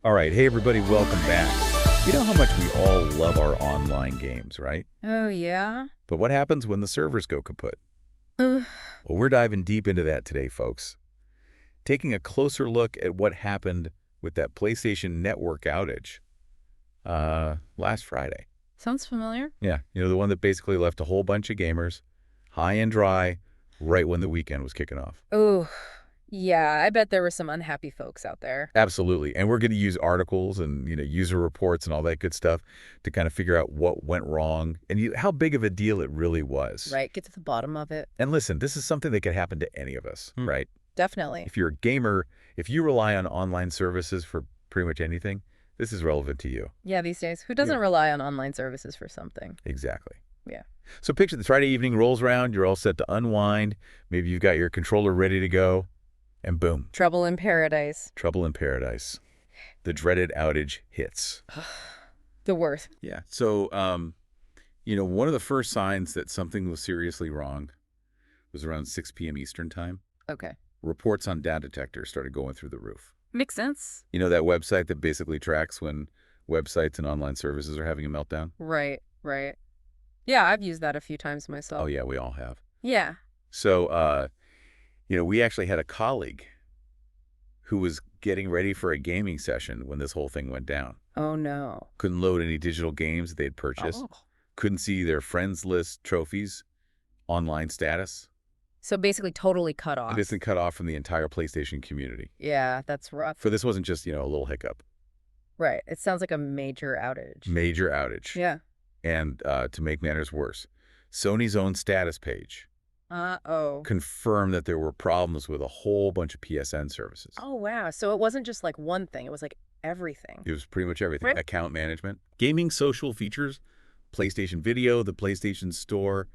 All right, hey everybody, welcome back. You know how much we all love our online games, right? Oh, yeah? But what happens when the servers go kaput? Ugh. Well, we're diving deep into that today, folks. Taking a closer look at what happened with that PlayStation Network outage last Friday. Sounds familiar. Yeah, the one that basically left a whole bunch of gamers high and dry right when the weekend was kicking off. Oh, yeah, I bet there were some unhappy folks out there. Absolutely. And we're going to use articles and, user reports and all that good stuff to kind of figure out what went wrong and how big of a deal it really was. Right, get to the bottom of it. And listen, this is something that could happen to any of us, right? Definitely. If you're a gamer, if you rely on online services for pretty much anything, this is relevant to you. Yeah, these days, who doesn't rely on online services for something? Exactly. Yeah. So picture the Friday evening rolls around, you're all set to unwind, maybe you've got your controller ready to go, and boom. Trouble in paradise. Trouble in paradise. The dreaded outage hits. The worst. Yeah. So, one of the first signs that something was seriously wrong was around 6 p.m. Eastern time. Okay. Reports on data detectors started going through the roof. Makes sense. You know that website that basically tracks when websites and online services are having a meltdown? Right. Yeah, I've used that a few times myself. Oh, yeah, we all have. Yeah. So, we actually had a colleague who was getting ready for a gaming session when this whole thing went down. Oh, no. Couldn't load any digital games they'd purchased. Oh. Couldn't see their friends list trophies, online status. So basically totally cut off. Basically cut off from the entire PlayStation community. Yeah, that's rough. For this wasn't just, a little hiccup. Right. It sounds like a major outage. Major outage. Yeah. And to make matters worse, Sony's own status page Uh-oh. confirmed that there were problems with a whole bunch of PSN services. Oh, wow. So it wasn't just like one thing. It was like everything. It was pretty much everything. Right. Account management, gaming social features, PlayStation Video, the PlayStation Store,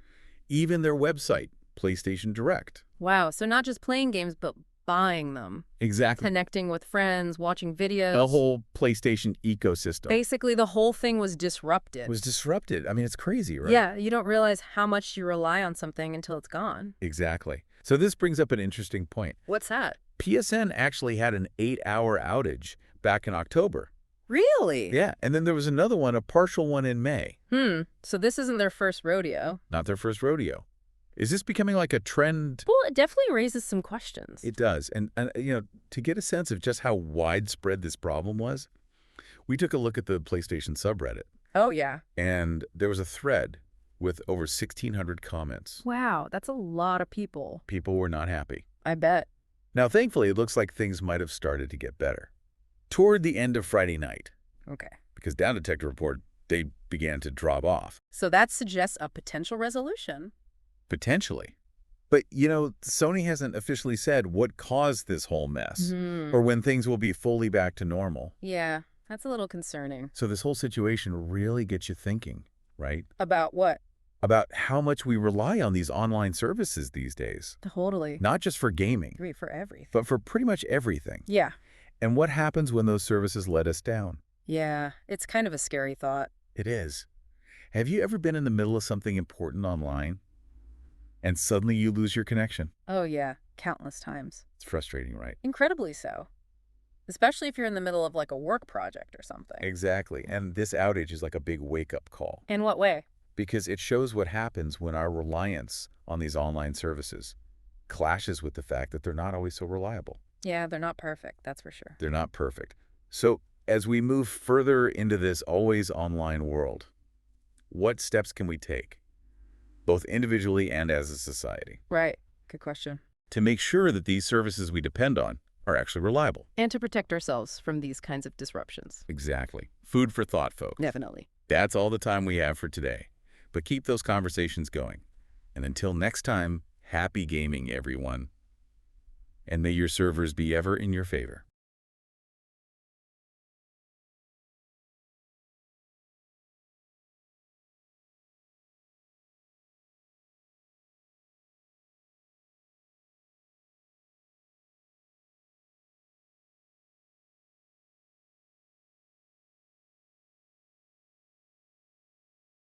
even their website, PlayStation Direct. Wow. So not just playing games, but buying them. Exactly. Connecting with friends, watching videos. The whole PlayStation ecosystem. Basically, the whole thing was disrupted. It was disrupted. I mean, it's crazy, right? Yeah. You don't realize how much you rely on something until it's gone. Exactly. So this brings up an interesting point. What's that? PSN actually had an 8-hour outage back in October. Really? Yeah, and then there was another one, a partial one in May. So this isn't their first rodeo. Not their first rodeo. Is this becoming like a trend? Well, it definitely raises some questions. It does. And to get a sense of just how widespread this problem was, we took a look at the PlayStation subreddit. Oh, yeah. And there was a thread with over 1,600 comments. Wow. That's a lot of people. People were not happy. I bet. Now, thankfully, it looks like things might have started to get better. Toward the end of Friday night. Okay. Because Down Detector report, they began to drop off. So that suggests a potential resolution. Potentially. But, Sony hasn't officially said what caused this whole mess or when things will be fully back to normal. Yeah, that's a little concerning. So this whole situation really gets you thinking, right? About what? About how much we rely on these online services these days. Totally. Not just for gaming, Agree for everything. but for pretty much everything. Yeah. And what happens when those services let us down? Yeah, it's kind of a scary thought. It is. Have you ever been in the middle of something important online and suddenly you lose your connection? Oh, yeah, countless times. It's frustrating, right? Incredibly so. Especially if you're in the middle of like a work project or something. Exactly. And this outage is like a big wake-up call. In what way? Because it shows what happens when our reliance on these online services clashes with the fact that they're not always so reliable. Yeah, they're not perfect, that's for sure. They're not perfect. So as we move further into this always online world, what steps can we take, both individually and as a society, Right. Good question. to make sure that these services we depend on are actually reliable? And to protect ourselves from these kinds of disruptions. Exactly. Food for thought, folks. Definitely. That's all the time we have for today. But keep those conversations going. And until next time, happy gaming, everyone. And may your servers be ever in your favor.